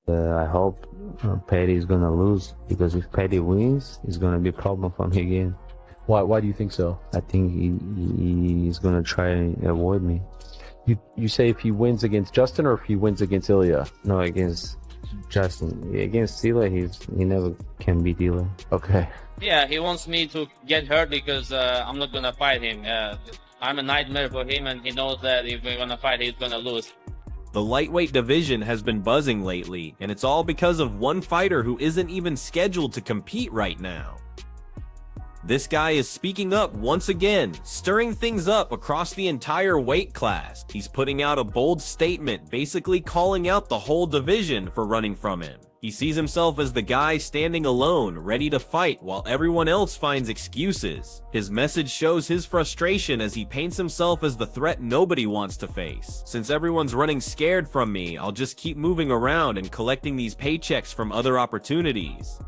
I hope Paddy is gonna lose, because if Paddy wins, it's gonna be a problem for me again. Why do you think so? I think he's gonna try and avoid me. You say if he wins against Justin or if he wins against Ilya? No, against Justin. Against Ilya, he never can beat Ilya. Okay. Yeah, he wants me to get hurt because I'm not gonna fight him. I'm a nightmare for him, and he knows that if we're gonna fight, he's gonna lose. The lightweight division has been buzzing lately, and it's all because of one fighter who isn't even scheduled to compete right now. This guy is speaking up once again, stirring things up across the entire weight class. He's putting out a bold statement, basically calling out the whole division for running from him. He sees himself as the guy standing alone, ready to fight, while everyone else finds excuses. His message shows his frustration as he paints himself as the threat nobody wants to face. Since everyone's running scared from me, I'll just keep moving around and collecting these paychecks from other opportunities.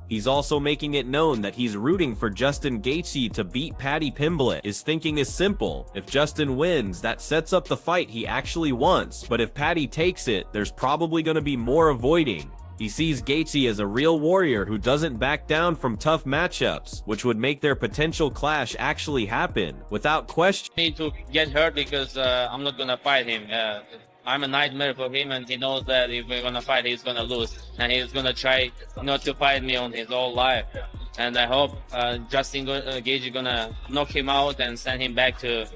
He's also making it known that he's rooting for Justin Gaethje to beat Paddy Pimblett. His thinking is simple: if Justin wins, that sets up the fight he actually wants, but if Paddy takes it, there's probably going to be more avoiding. He sees Gaethje as a real warrior who doesn't back down from tough matchups, which would make their potential clash actually happen, without question. Me to get hurt because I'm not gonna fight him. I'm a nightmare for him, and he knows that if we're gonna fight, he's gonna lose, and he's gonna try not to fight me on his whole life. And I hope Justin Gaethje gonna knock him out and send him back to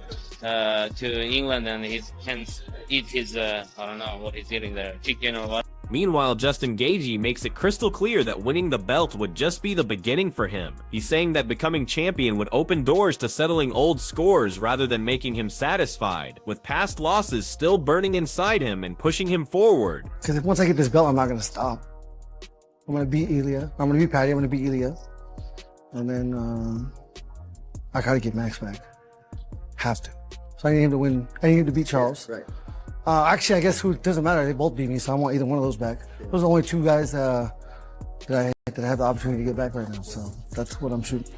England, and he can eat his I don't know what he's eating there, chicken or what. Meanwhile, Justin Gaethje makes it crystal clear that winning the belt would just be the beginning for him. He's saying that becoming champion would open doors to settling old scores rather than making him satisfied, with past losses still burning inside him and pushing him forward. Because once I get this belt, I'm not going to stop. I'm going to beat Ilya. I'm going to beat Paddy. I'm going to beat Ilya. And then I got to get Max back. Have to. So I need him to win. I need him to beat Charles. Right. Actually, I guess it doesn't matter. They both beat me, so I want either one of those back. Those are the only two guys that I have the opportunity to get back right now. So that's what I'm shooting.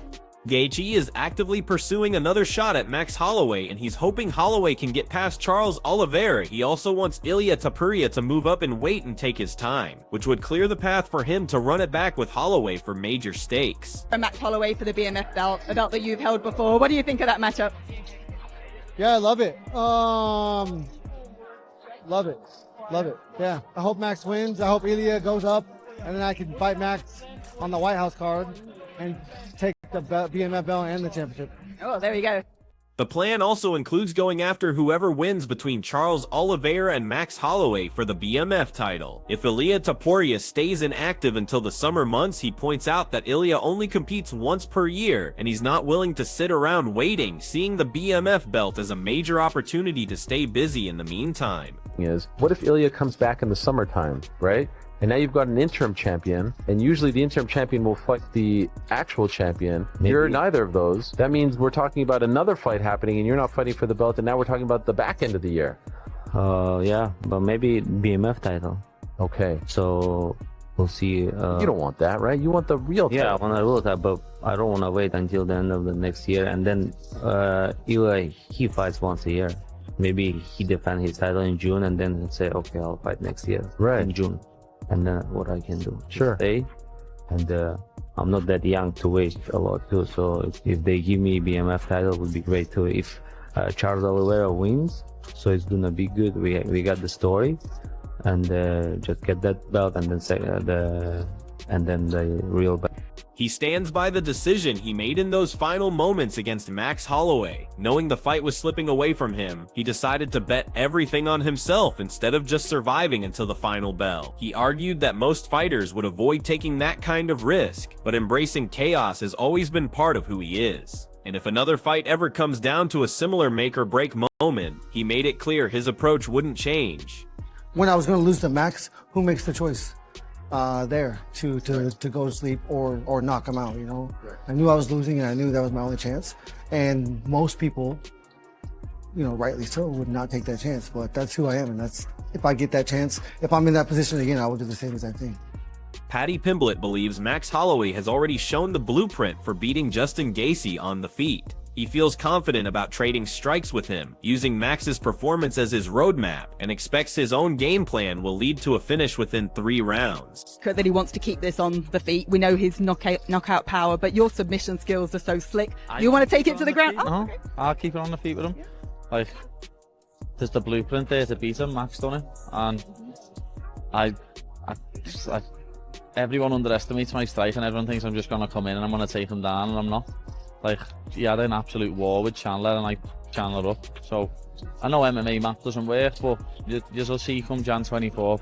Gaethje is actively pursuing another shot at Max Holloway, and he's hoping Holloway can get past Charles Oliveira. He also wants Ilia Topuria to move up in weight and take his time, which would clear the path for him to run it back with Holloway for major stakes. Max Holloway for the BMF belt, a belt that you've held before. What do you think of that matchup? Yeah, I love it. Love it. Love it. Yeah. I hope Max wins. I hope Ilya goes up, and then I can fight Max on the White House card and take the BMF belt and the championship. Oh, there you go. The plan also includes going after whoever wins between Charles Oliveira and Max Holloway for the BMF title. If Ilia Topuria stays inactive until the summer months, he points out that Ilia only competes once per year, and he's not willing to sit around waiting, seeing the BMF belt as a major opportunity to stay busy in the meantime. What if Ilya comes back in the summertime, right? And now you've got an interim champion, and usually the interim champion will fight the actual champion. Maybe. You're neither of those. That means we're talking about another fight happening, and you're not fighting for the belt, and now we're talking about the back end of the year. Yeah, but maybe BMF title. Okay. So we'll see. You don't want that, right? You want the real title. Yeah, I want the real title, but I don't want to wait until the end of the next year. And then Ilya, he fights once a year. Maybe he defends his title in June, and then say, okay, I'll fight next year in June. And then what I can do, sure, stay. And I'm not that young to wait a lot too. So if they give me BMF title, it would be great too. If Charles Oliveira wins, so it's gonna be good. We got the story, and just get that belt, and then say the real belt. He stands by the decision he made in those final moments against Max Holloway. Knowing the fight was slipping away from him, he decided to bet everything on himself instead of just surviving until the final bell. He argued that most fighters would avoid taking that kind of risk, but embracing chaos has always been part of who he is. And if another fight ever comes down to a similar make-or-break moment, he made it clear his approach wouldn't change. When I was going to lose to Max, who makes the choice? There to go to sleep or knock him out, you know. Right. I knew I was losing, and I knew that was my only chance. And most people, you know, rightly so, would not take that chance. But that's who I am, and that's, if I get that chance, if I'm in that position again, I will do the same exact thing. Paddy Pimblett believes Max Holloway has already shown the blueprint for beating Justin Gaethje on the feet. He feels confident about trading strikes with him, using Max's performance as his roadmap, and expects his own game plan will lead to a finish within 3 rounds. That he wants to keep this on the feet. We know his knockout power, but your submission skills are so slick. You want to take it to the ground? No, okay. I'll keep it on the feet with him. Like, there's the blueprint there to beat him. Max done it, and I everyone underestimates my strike, and everyone thinks I'm just gonna come in and I'm gonna take him down, and I'm not. Like, he had an absolute war with Chandler, and I Chandler up. So I know MMA math doesn't work, but you'll see come Jan 24th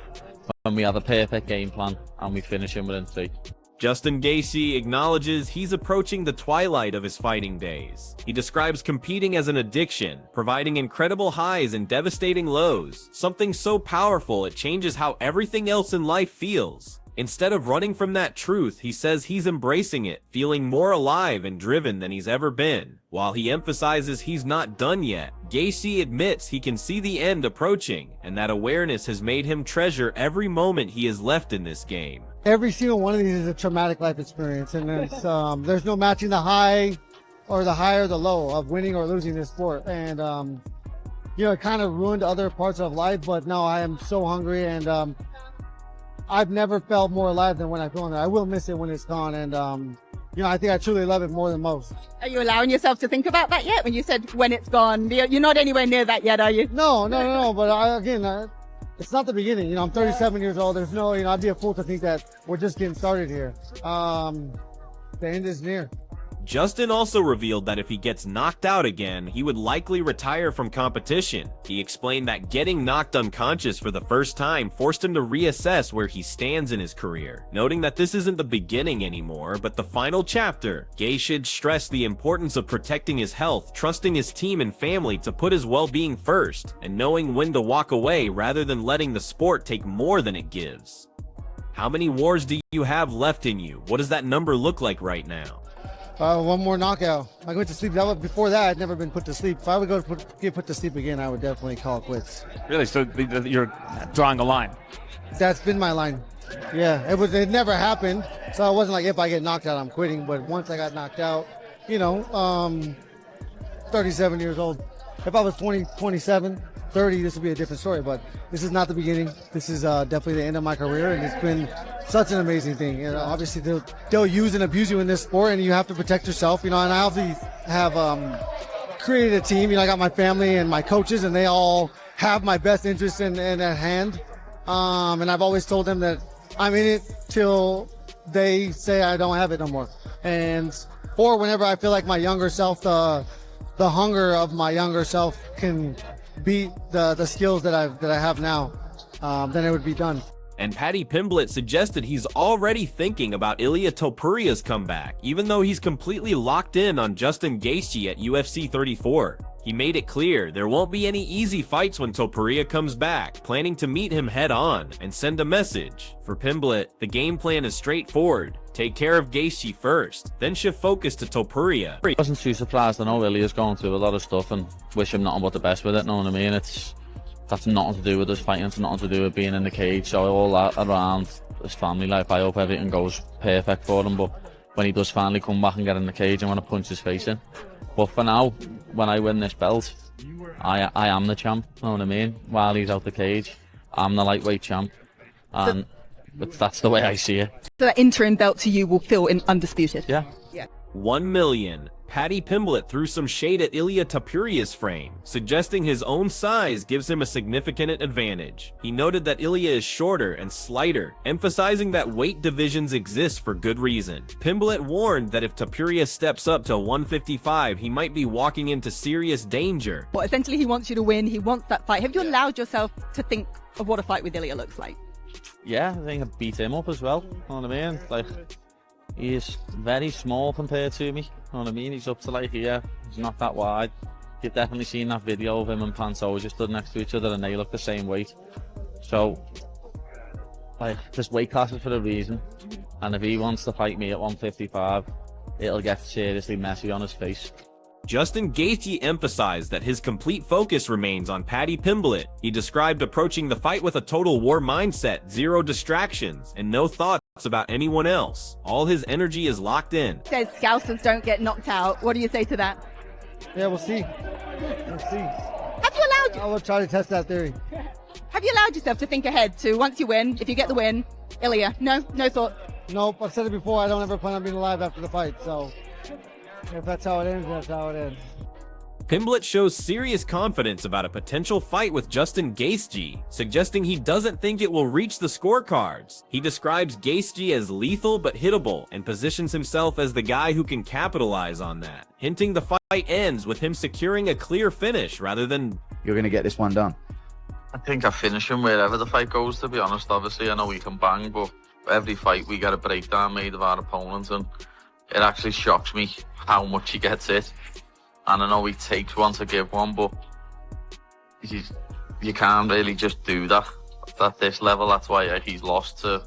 when we have a perfect game plan and we finish him within 3. Justin Gaethje acknowledges he's approaching the twilight of his fighting days. He describes competing as an addiction, providing incredible highs and devastating lows, something so powerful it changes how everything else in life feels. Instead of running from that truth, he says he's embracing it, feeling more alive and driven than he's ever been. While he emphasizes he's not done yet, Gaethje admits he can see the end approaching, and that awareness has made him treasure every moment he has left in this game. Every single one of these is a traumatic life experience, and there's no matching the high or the low of winning or losing this sport. And you know, it kind of ruined other parts of life, but no, I am so hungry, and I've never felt more alive than when I feel in there. I will miss it when it's gone, and you know, I think I truly love it more than most. Are you allowing yourself to think about that yet? When you said when it's gone, you're not anywhere near that yet, are you? No. But it's not the beginning. You know, I'm 37 years old. There's no, you know, I'd be a fool to think that we're just getting started here. The end is near. Justin also revealed that if he gets knocked out again, he would likely retire from competition. He explained that getting knocked unconscious for the first time forced him to reassess where he stands in his career, noting that this isn't the beginning anymore, but the final chapter. Gaethje stressed the importance of protecting his health, trusting his team and family to put his well-being first, and knowing when to walk away rather than letting the sport take more than it gives. How many wars do you have left in you? What does that number look like right now? One more knockout. I went to sleep. Before that, I'd never been put to sleep. If I would get put to sleep again, I would definitely call it quits. Really? So you're drawing a line? That's been my line. Yeah, it never happened. So it wasn't like if I get knocked out, I'm quitting. But once I got knocked out, you know, 37 years old. If I was 20, 27, 30, this would be a different story. But this is not the beginning. This is definitely the end of my career, and it's been such an amazing thing. And obviously they'll use and abuse you in this sport, and you have to protect yourself, you know. And I obviously have created a team. You know, I got my family and my coaches, and they all have my best interests in at hand. And I've always told them that I'm in it till they say I don't have it no more. Or whenever I feel like my younger self, the hunger of my younger self can beat the skills that I have now, then it would be done. And Paddy Pimblett suggested he's already thinking about Ilia Topuria's comeback, even though he's completely locked in on Justin Gaethje at UFC 34. He made it clear there won't be any easy fights when Topuria comes back, planning to meet him head on and send a message. For Pimblett, the game plan is straightforward. Take care of Gaethje first, then shift focus to Topuria. I wasn't too surprised. I know Ilia's going through a lot of stuff, and wish him nothing but the best with it, know what I mean? That's nothing to do with us fighting, it's nothing to do with being in the cage. So all that around his family life, I hope everything goes perfect for him. But when he does finally come back and get in the cage, I want to punch his face in. But for now, when I win this belt, I am the champ, know what I mean? While he's out the cage, I'm the lightweight champ. And that's the way I see it. So that interim belt to you will feel undisputed? Yeah. 1 million. Paddy Pimblett threw some shade at Ilia Topuria's frame, suggesting his own size gives him a significant advantage. He noted that Ilia is shorter and slighter, emphasizing that weight divisions exist for good reason. Pimblett warned that if Topuria steps up to 155, he might be walking into serious danger. But essentially he wants you to win, he wants that fight. Have you allowed yourself to think of what a fight with Ilia looks like? Yeah, I think I beat him up as well, know what I mean? Like, he's very small compared to me, know what I mean? He's up to like here, he's not that wide. You've definitely seen that video of him and Panto just stood next to each other and they look the same weight. So, like, there's weight classes for a reason. And if he wants to fight me at 155, it'll get seriously messy on his face. Justin Gaethje emphasized that his complete focus remains on Paddy Pimblett. He described approaching the fight with a total war mindset, zero distractions, and no thoughts about anyone else. All his energy is locked in. Says Scousers don't get knocked out. What do you say to that? Yeah, we'll see. We'll see. Have you allowed I will try to test that theory. Have you allowed yourself to think ahead to once you win, if you get the win, Ilya? No thought. Nope, I've said it before. I don't ever plan on being alive after the fight. So if that's how it ends, that's how it ends. Pimblett shows serious confidence about a potential fight with Justin Gaethje, suggesting he doesn't think it will reach the scorecards. He describes Gaethje as lethal but hittable and positions himself as the guy who can capitalize on that, hinting the fight ends with him securing a clear finish rather than... You're going to get this one done. I think I finish him wherever the fight goes, to be honest. Obviously, I know we can bang, but every fight we get a breakdown made of our opponent, and it actually shocks me how much he gets hit. And I know he takes one to give one, but you can't really just do that at this level. That's why he's lost to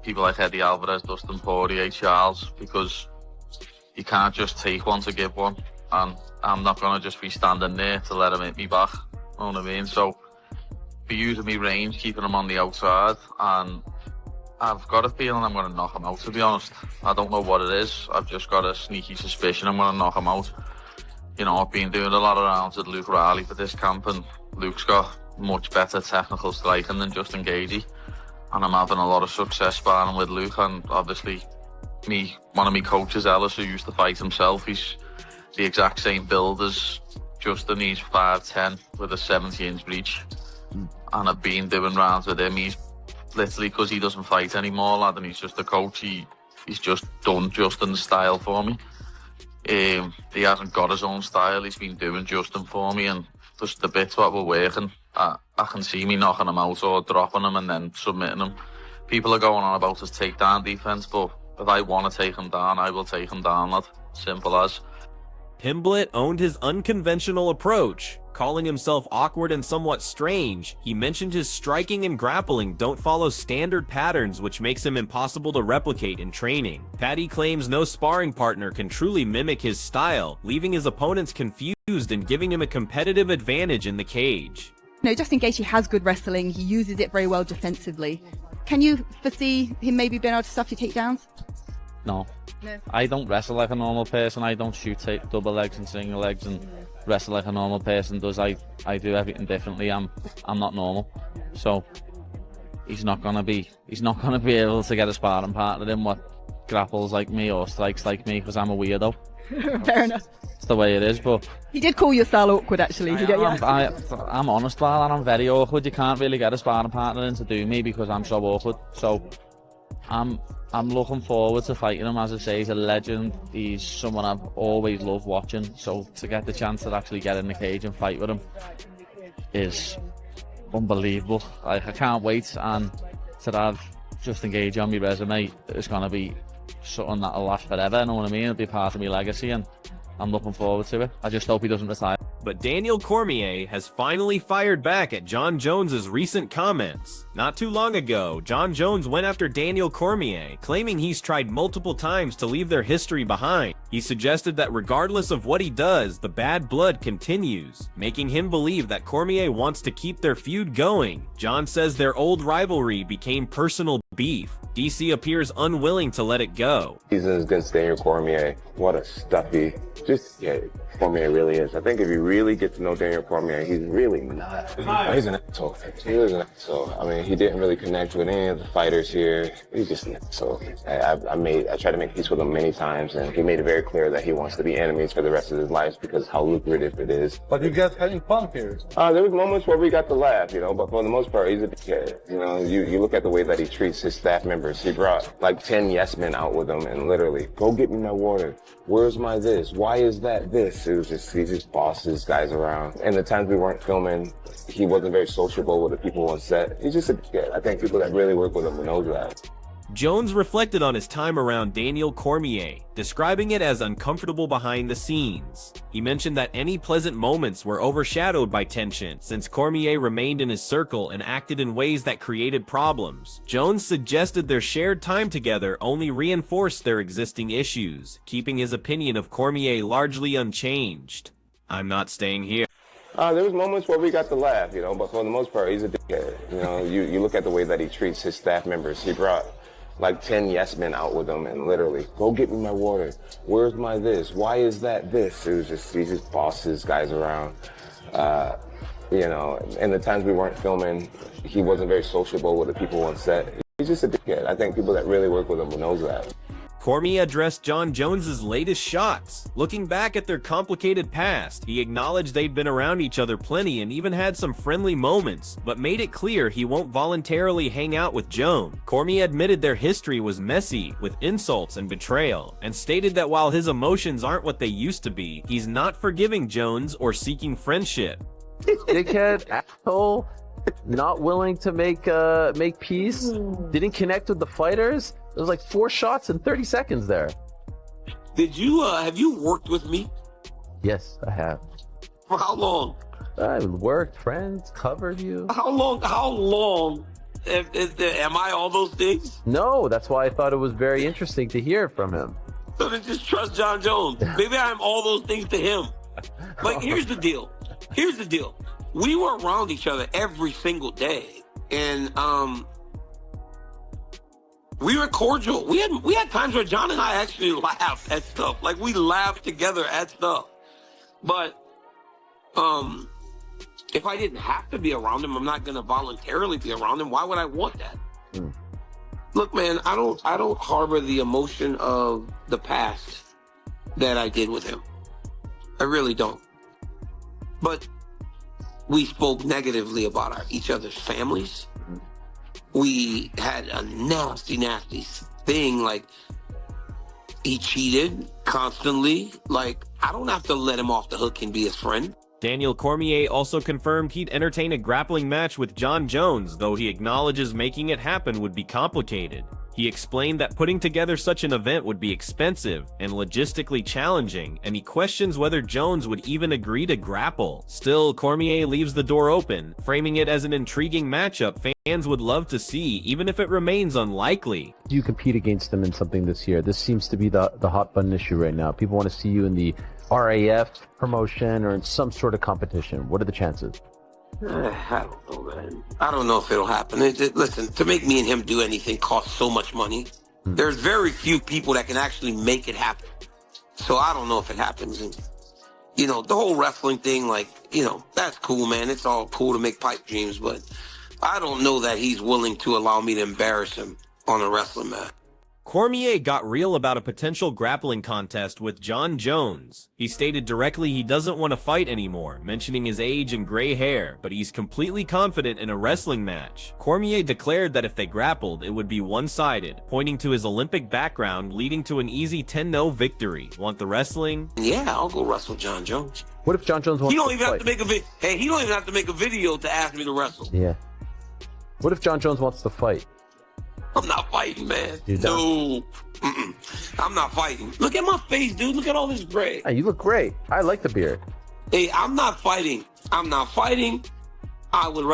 people like Eddie Alvarez, Dustin Poirier, Charles, because you can't just take one to give one. And I'm not going to just be standing there to let him hit me back. You know what I mean? So, be using me range, keeping him on the outside, and I've got a feeling I'm going to knock him out, to be honest. I don't know what it is. I've just got a sneaky suspicion I'm going to knock him out. You know, I've been doing a lot of rounds with Luke Riley for this camp, and Luke's got much better technical striking than Justin Gaethje. And I'm having a lot of success sparring with Luke, and obviously one of my coaches, Ellis, who used to fight himself, he's the exact same build as Justin. He's 5'10" with a 70-inch reach. And I've been doing rounds with him. He's literally, because he doesn't fight anymore, lad, and he's just a coach, he's just done Justin's style for me. He hasn't got his own style. He's been doing Justin for me, and just the bits what we're working, I can see me knocking him out or dropping him and then submitting him. People are going on about his takedown defense, but if I want to take him down, I will take him down, lad. Simple as. Pimblett owned his unconventional approach. Calling himself awkward and somewhat strange, he mentioned his striking and grappling don't follow standard patterns, which makes him impossible to replicate in training. Paddy claims no sparring partner can truly mimic his style, leaving his opponents confused and giving him a competitive advantage in the cage. No, Justin Gaethje has good wrestling. He uses it very well defensively. Can you foresee him maybe being able to stuff your takedowns? No. No. I don't wrestle like a normal person. I don't shoot double legs and single legs and wrestle like a normal person does. I do everything differently. I'm not normal. So he's not gonna be able to get a sparring partner in what grapples like me or strikes like me, because I'm a weirdo. Fair enough. It's the way it is, but He did call your style awkward, actually. I'm honest, Val, and I'm very awkward. You can't really get a sparring partner in to do me because I'm so awkward. So I'm looking forward to fighting him. As I say, he's a legend. He's someone I've always loved watching. So to get the chance to actually get in the cage and fight with him is unbelievable. Like, I can't wait. And to have Justin Gaethje on my resume is going to be something that'll last forever. You know what I mean? It'll be part of my legacy, and I'm looking forward to it. I just hope he doesn't retire. But Daniel Cormier has finally fired back at Jon Jones's recent comments. Not too long ago, Jon Jones went after Daniel Cormier, claiming he's tried multiple times to leave their history behind. He suggested that regardless of what he does, the bad blood continues, making him believe that Cormier wants to keep their feud going. Jon says their old rivalry became personal beef. DC appears unwilling to let it go. He's as good as Daniel Cormier. What a stuffy, Cormier really is. I think if you really get to know Daniel Cormier, he's really not. He's an asshole. He is an asshole. I mean, he didn't really connect with any of the fighters here. He's just an asshole. I tried to make peace with him many times, and he made it very clear that he wants to be enemies for the rest of his life because how lucrative it is. But you guys having fun here? There was moments where we got to laugh, but for the most part, he's a dickhead. You look at the way that he treats his staff members. He brought like 10 yes men out with him and literally, go get me my water. Where's my this? Why is that this? It was just, he just bosses guys around. And the times we weren't filming, he wasn't very sociable with the people on set. He's just a dickhead. I think people that really work with him know that. Jones reflected on his time around Daniel Cormier, describing it as uncomfortable behind the scenes. He mentioned that any pleasant moments were overshadowed by tension since Cormier remained in his circle and acted in ways that created problems. Jones suggested their shared time together only reinforced their existing issues, keeping his opinion of Cormier largely unchanged. "I'm not staying here." There was moments where we got to laugh, but for the most part, he's a dickhead. You look at the way that he treats his staff members. He brought like 10 yes men out with him and literally, go get me my water. Where's my this? Why is that this? It was just, he just bosses guys around. You know, and the times we weren't filming, he wasn't very sociable with the people on set. He's just a dickhead. I think people that really work with him knows that. Cormier addressed Jon Jones's latest shots. Looking back at their complicated past, he acknowledged they'd been around each other plenty and even had some friendly moments, but made it clear he won't voluntarily hang out with Jones. Cormier admitted their history was messy, with insults and betrayal, and stated that while his emotions aren't what they used to be, he's not forgiving Jones or seeking friendship. Dickhead, asshole, not willing to make peace, didn't connect with the fighters. It was like 4 shots in 30 seconds there. Did you, have you worked with me? Yes, I have. For how long? I worked, friends, covered you. How long am I all those things? No, that's why I thought it was very interesting to hear from him. So then just trust Jon Jones. Maybe I'm all those things to him. Like, here's the deal. We were around each other every single day. And, we were cordial. We had times where Jon and I actually laughed at stuff. Like, we laughed together at stuff. But, if I didn't have to be around him, I'm not going to voluntarily be around him. Why would I want that? Look, man, I don't harbor the emotion of the past that I did with him. I really don't. But we spoke negatively about each other's families. We had a nasty thing. Like, he cheated constantly. Like, I don't have to let him off the hook and be his friend. Daniel Cormier also confirmed he'd entertain a grappling match with Jon Jones, though he acknowledges making it happen would be complicated. He explained that putting together such an event would be expensive and logistically challenging, and he questions whether Jones would even agree to grapple. Still, Cormier leaves the door open, framing it as an intriguing matchup fans would love to see, even if it remains unlikely. Do you compete against them in something this year? This seems to be the hot button issue right now. People want to see you in the RAF promotion or in some sort of competition. What are the chances? I don't know, man. I don't know if it'll happen. Listen, to make me and him do anything costs so much money. There's very few people that can actually make it happen. So I don't know if it happens. And, you know, the whole wrestling thing, like, you know, that's cool, man. It's all cool to make pipe dreams, but I don't know that he's willing to allow me to embarrass him on a wrestling mat. Cormier got real about a potential grappling contest with Jon Jones. He stated directly he doesn't want to fight anymore, mentioning his age and gray hair, but he's completely confident in a wrestling match. Cormier declared that if they grappled, it would be one-sided, pointing to his Olympic background leading to an easy 10-0 victory. Want the wrestling? Yeah, I'll go wrestle Jon Jones. What if Jon Jones wants he don't to even fight? have to make a video. Hey, he don't even have to make a video to ask me to wrestle. Yeah. What if Jon Jones wants to fight? I'm not fighting, man. You don't? No. I'm not fighting. Look at my face, dude. Look at all this gray. Hey, you look great. I like the beard. Hey, I'm not fighting. I'm not fighting. I would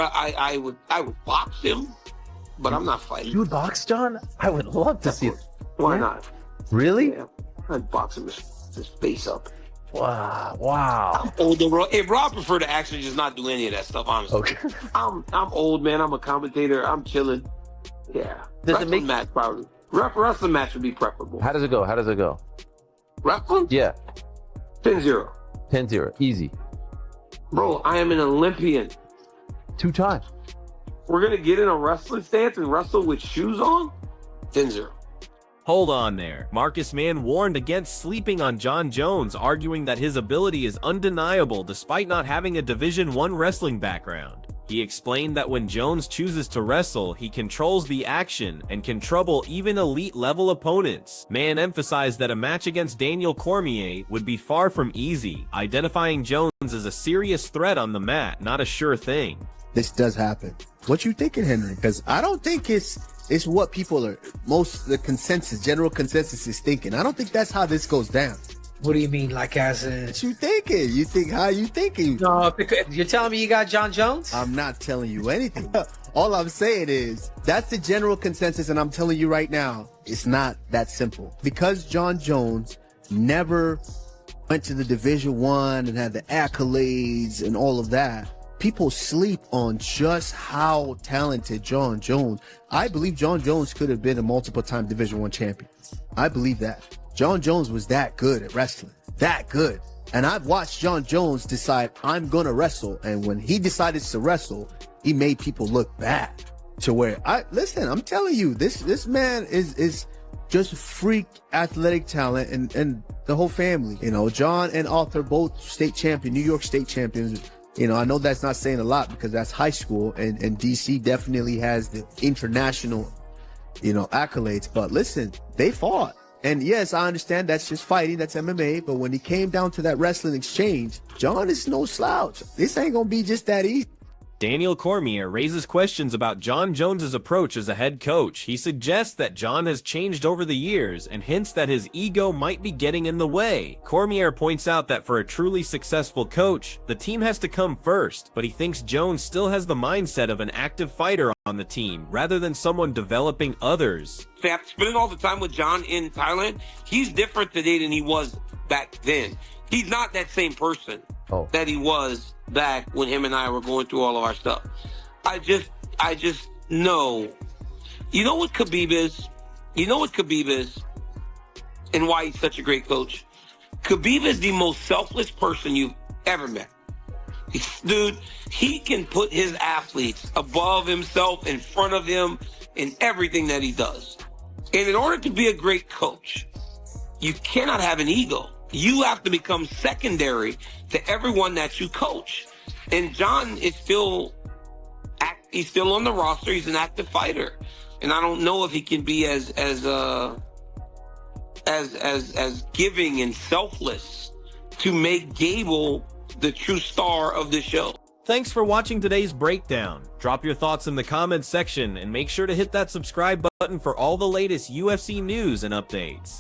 box him, but I'm not fighting. You would box Jon? I would love to see it. Why not? Really? Yeah, I'd box him his face up. Wow. Hey, bro, I prefer to actually just not do any of that stuff, honestly. Okay. I'm old, man. I'm a commentator. I'm chilling. Yeah. Wrestling match probably. Wrestling match would be preferable. How does it go? Wrestling? Yeah. 10-0. 10-0. Easy. Bro, I am an Olympian. 2 times. We're going to get in a wrestling stance and wrestle with shoes on? 10-0. Hold on there. Marcus Mann warned against sleeping on Jon Jones, arguing that his ability is undeniable despite not having a Division I wrestling background. He explained that when Jones chooses to wrestle, he controls the action and can trouble even elite-level opponents. Mann emphasized that a match against Daniel Cormier would be far from easy, identifying Jones as a serious threat on the mat, not a sure thing. This does happen. What you thinking, Henry? Because I don't think it's what people are, general consensus is thinking. I don't think that's how this goes down. What do you mean, like as in? What you thinking? How you thinking? No, you're telling me you got Jon Jones? I'm not telling you anything. All I'm saying is, that's the general consensus, and I'm telling you right now, it's not that simple. Because Jon Jones never went to the Division I and had the accolades and all of that, people sleep on just how talented John Jones. I believe John Jones could have been a multiple-time Division I champion. I believe that. John Jones was that good at wrestling. That good. And I've watched John Jones decide, I'm going to wrestle. And when he decided to wrestle, he made people look bad. To where, listen, I'm telling you, this man is just freak athletic talent, and the whole family. You know, John and Arthur, both state champion, New York state champions. You know, I know that's not saying a lot because that's high school, and DC definitely has the international, you know, accolades. But listen, they fought. And yes, I understand that's just fighting, that's MMA. But when it came down to that wrestling exchange, John is no slouch. This ain't gonna be just that easy. Daniel Cormier raises questions about John Jones's approach as a head coach. He suggests that John has changed over the years and hints that his ego might be getting in the way. Cormier points out that for a truly successful coach, the team has to come first, but he thinks Jones still has the mindset of an active fighter on the team rather than someone developing others. After spending all the time with John in Thailand, he's different today than he was back then. He's not that same person that he was back when him and I were going through all of our stuff. I just know. You know what Khabib is? You know what Khabib is? And why he's such a great coach? Khabib is the most selfless person you've ever met. Dude, he can put his athletes above himself, in front of him, in everything that he does. And in order to be a great coach, you cannot have an ego. You have to become secondary to everyone that you coach. And John is he's still on the roster. He's an active fighter. And I don't know if he can be as giving and selfless to make Gable the true star of the show. Thanks for watching today's breakdown. Drop your thoughts in the comments section and make sure to hit that subscribe button for all the latest UFC news and updates.